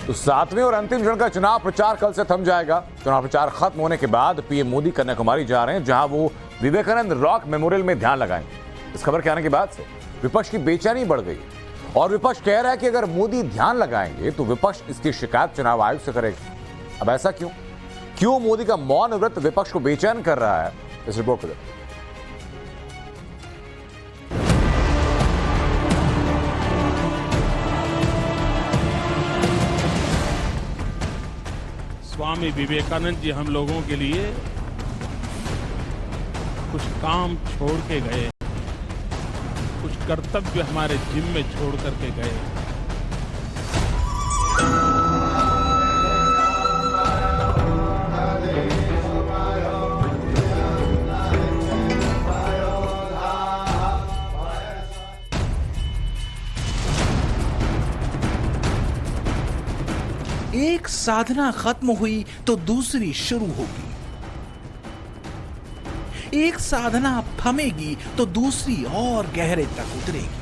तो 7वें और अंतिम चरण का चुनाव प्रचार कल से थम जाएगा। चुनाव प्रचार खत्म होने के बाद पीएम मोदी कन्याकुमारी जा रहे हैं, जहां वो विवेकानंद रॉक मेमोरियल में ध्यान लगाएंगे। इस खबर के आने के बाद से विपक्ष की बेचैनी बढ़ गई और विपक्ष कह रहा है कि अगर मोदी ध्यान लगाएंगे तो विपक्ष इसकी शिकायत चुनाव आयोग से करेगा। अब ऐसा क्यों मोदी का मौन व्रत विपक्ष को बेचैन कर रहा है, इस रिपोर्ट को देखिए। स्वामी विवेकानंद जी हम लोगों के लिए कुछ काम छोड़ के गए, कुछ कर्तव्य हमारे जिम्मे छोड़ करके गए। एक साधना खत्म हुई तो दूसरी शुरू होगी, एक साधना थमेगी तो दूसरी और गहरे तक उतरेगी।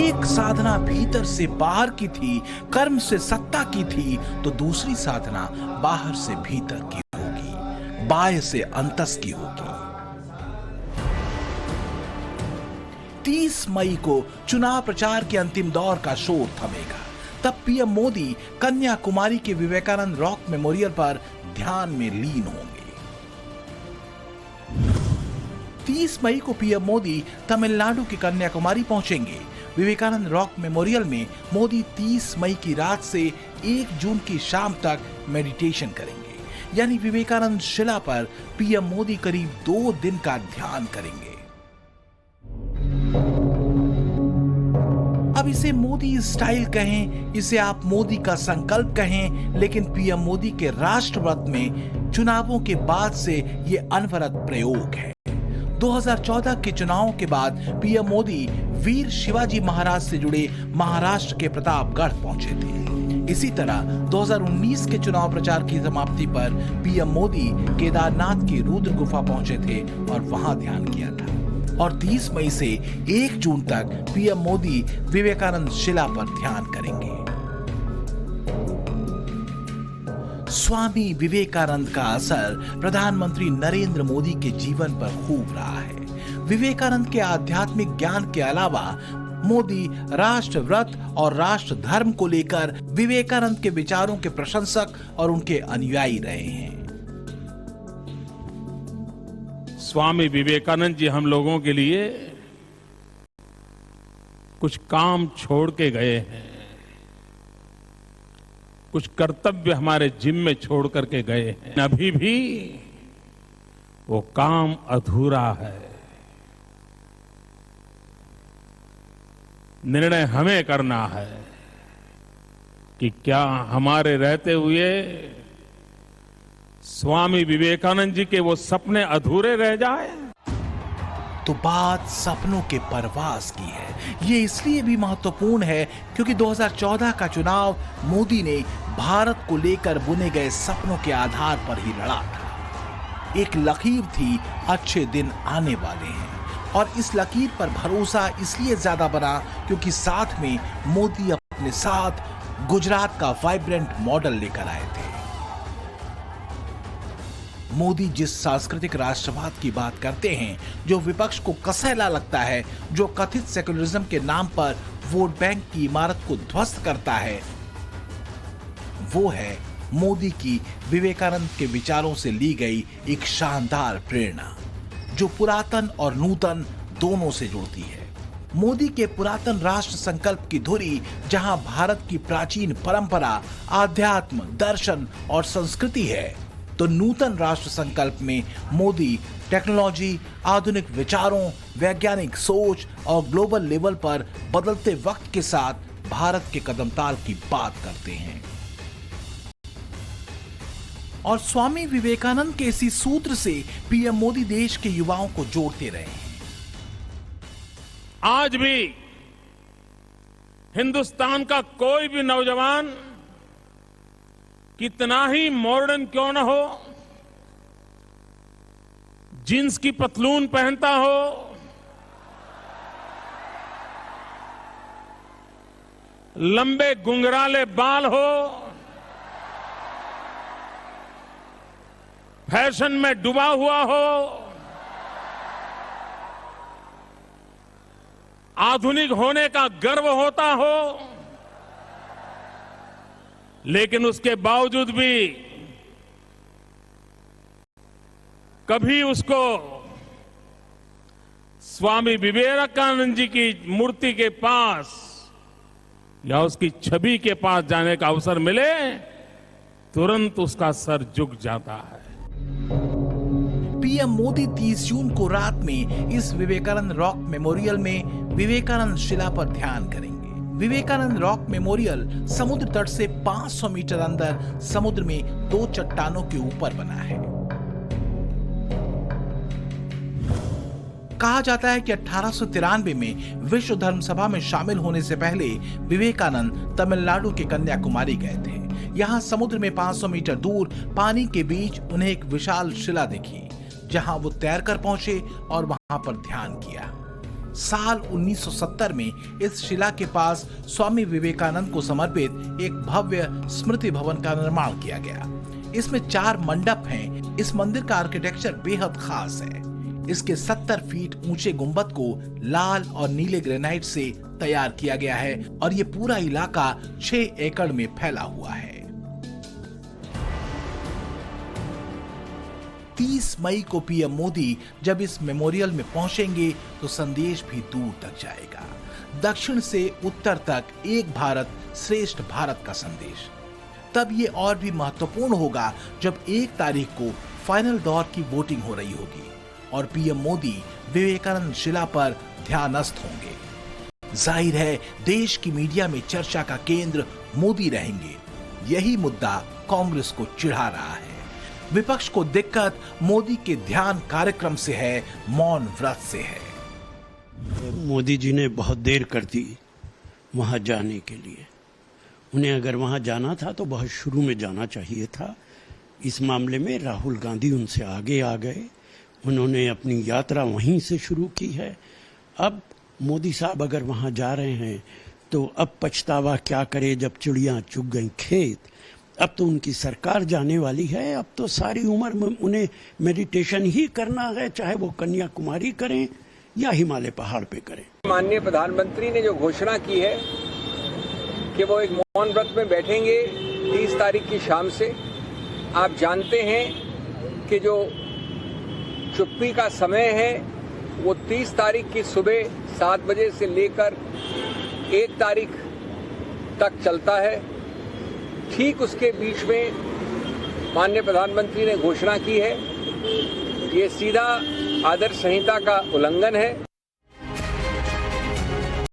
एक साधना भीतर से बाहर की थी, कर्म से सत्ता की थी, तो दूसरी साधना बाहर से भीतर की होगी, बाह्य से अंतस की होगी। 30 मई को चुनाव प्रचार के अंतिम दौर का शोर थमेगा। तब पीएम मोदी कन्याकुमारी के विवेकानंद रॉक मेमोरियल पर ध्यान में लीन होंगे। 30 मई को पीएम मोदी तमिलनाडु के कन्याकुमारी पहुंचेंगे। विवेकानंद रॉक मेमोरियल में मोदी 30 मई की रात से 1 जून की शाम तक मेडिटेशन करेंगे, यानी विवेकानंद शिला पर पीएम मोदी करीब 2 दिन का ध्यान करेंगे। अब इसे मोदी स्टाइल कहें, इसे आप मोदी का संकल्प कहें, लेकिन पीएम मोदी के राष्ट्रव्रत में चुनावों के बाद से ये अनवरत प्रयोग है। 2014 के चुनावों के बाद पीएम मोदी वीर शिवाजी महाराज से जुड़े महाराष्ट्र के प्रतापगढ़ पहुंचे थे। इसी तरह 2019 के चुनाव प्रचार की समाप्ति पर पीएम मोदी केदारनाथ की रुद्र गुफा पहुंचे थे और वहां ध्यान किया था। और 30 मई से 1 जून तक पीएम मोदी विवेकानंद शिला पर ध्यान करेंगे। स्वामी विवेकानंद का असर प्रधानमंत्री नरेंद्र मोदी के जीवन पर खूब रहा है। विवेकानंद के आध्यात्मिक ज्ञान के अलावा मोदी राष्ट्र व्रत और राष्ट्र धर्म को लेकर विवेकानंद के विचारों के प्रशंसक और उनके अनुयायी रहे हैं। स्वामी विवेकानंद जी हम लोगों के लिए कुछ काम छोड़ के गए हैं, कुछ कर्तव्य हमारे जिम्मे छोड़ करके गए हैं। अभी भी वो काम अधूरा है। निर्णय हमें करना है कि क्या हमारे रहते हुए स्वामी विवेकानंद जी के वो सपने अधूरे रह जाए। तो बात सपनों के परवास की है। ये इसलिए भी महत्वपूर्ण है क्योंकि 2014 का चुनाव मोदी ने भारत को लेकर बुने गए सपनों के आधार पर ही लड़ा था। एक लकीर थी, अच्छे दिन आने वाले हैं, और इस लकीर पर भरोसा इसलिए ज्यादा बना क्योंकि साथ में मोदी अपने साथ गुजरात का वाइब्रेंट मॉडल लेकर आए थे। मोदी जिस सांस्कृतिक राष्ट्रवाद की बात करते हैं, जो विपक्ष को कसैला लगता है, जो कथित सेक्युलरिज्म के नाम पर वोट बैंक की इमारत को ध्वस्त करता है, वो है मोदी की विवेकानंद के विचारों से ली गई एक शानदार प्रेरणा, जो पुरातन और नूतन दोनों से जुड़ती है। मोदी के पुरातन राष्ट्र संकल्प की धुरी जहां भारत की प्राचीन परंपरा, आध्यात्म, दर्शन और संस्कृति है, तो नूतन राष्ट्र संकल्प में मोदी टेक्नोलॉजी, आधुनिक विचारों, वैज्ञानिक सोच और ग्लोबल लेवल पर बदलते वक्त के साथ भारत के कदमताल की बात करते हैं। और स्वामी विवेकानंद के इसी सूत्र से पीएम मोदी देश के युवाओं को जोड़ते रहे हैं। आज भी हिंदुस्तान का कोई भी नौजवान कितना ही मॉडर्न क्यों न हो, जींस की पतलून पहनता हो, लंबे गुंगराले बाल हो, फैशन में डूबा हुआ हो, आधुनिक होने का गर्व होता हो, लेकिन उसके बावजूद भी कभी उसको स्वामी विवेकानंद जी की मूर्ति के पास या उसकी छवि के पास जाने का अवसर मिले, तुरंत उसका सर झुक जाता है। पीएम मोदी 30 जून को रात में इस विवेकानंद रॉक मेमोरियल में विवेकानंद शिला पर ध्यान करेंगे। विवेकानंद रॉक मेमोरियल समुद्र तट से 500 मीटर अंदर समुद्र में 2 चट्टानों के ऊपर बना है। कहा जाता है कि 1893 में विश्व धर्म सभा में शामिल होने से पहले विवेकानंद तमिलनाडु के कन्याकुमारी गए थे। यहाँ समुद्र में 500 मीटर दूर पानी के बीच उन्हें एक विशाल शिला दिखी, जहां वो तैरकर पहुंचे और वहां पर ध्यान किया। साल 1970 में इस शिला के पास स्वामी विवेकानंद को समर्पित एक भव्य स्मृति भवन का निर्माण किया गया। इसमें 4 मंडप हैं। इस मंदिर का आर्किटेक्चर बेहद खास है। इसके 70 फीट ऊंचे गुंबद को लाल और नीले ग्रेनाइट से तैयार किया गया है और ये पूरा इलाका 6 एकड़ में फैला हुआ है। 30 मई को पीएम मोदी जब इस मेमोरियल में पहुंचेंगे तो संदेश भी दूर तक जाएगा। दक्षिण से उत्तर तक एक भारत श्रेष्ठ भारत का संदेश। तब ये और भी महत्वपूर्ण होगा जब 1 तारीख को फाइनल दौर की वोटिंग हो रही होगी और पीएम मोदी विवेकानंद शिला पर ध्यानस्थ होंगे। जाहिर है देश की मीडिया में चर्चा का केंद्र मोदी रहेंगे। यही मुद्दा कांग्रेस को चिढ़ा रहा है। विपक्ष को दिक्कत मोदी के ध्यान कार्यक्रम से है, मौन व्रत से है। मोदी जी ने बहुत देर कर दी वहां जाने के लिए। उन्हें अगर वहां जाना था तो बहुत शुरू में जाना चाहिए था। इस मामले में राहुल गांधी उनसे आगे आ गए। उन्होंने अपनी यात्रा वहीं से शुरू की है। अब मोदी साहब अगर वहां जा रहे हैं तो अब पछतावा क्या करे जब चिड़ियां चुग गई खेत। अब तो उनकी सरकार जाने वाली है। अब तो सारी उम्र उन्हें मेडिटेशन ही करना है, चाहे वो कन्याकुमारी करें या हिमालय पहाड़ पे करें। माननीय प्रधानमंत्री ने जो घोषणा की है कि वो एक मौन व्रत में बैठेंगे 30 तारीख की शाम से। आप जानते हैं कि जो चुप्पी का समय है वो 30 तारीख की सुबह 7 बजे से लेकर 1 तारीख तक चलता है। ठीक उसके बीच में माननीय प्रधानमंत्री ने घोषणा की है, ये सीधा आदर्श संहिता का उल्लंघन है।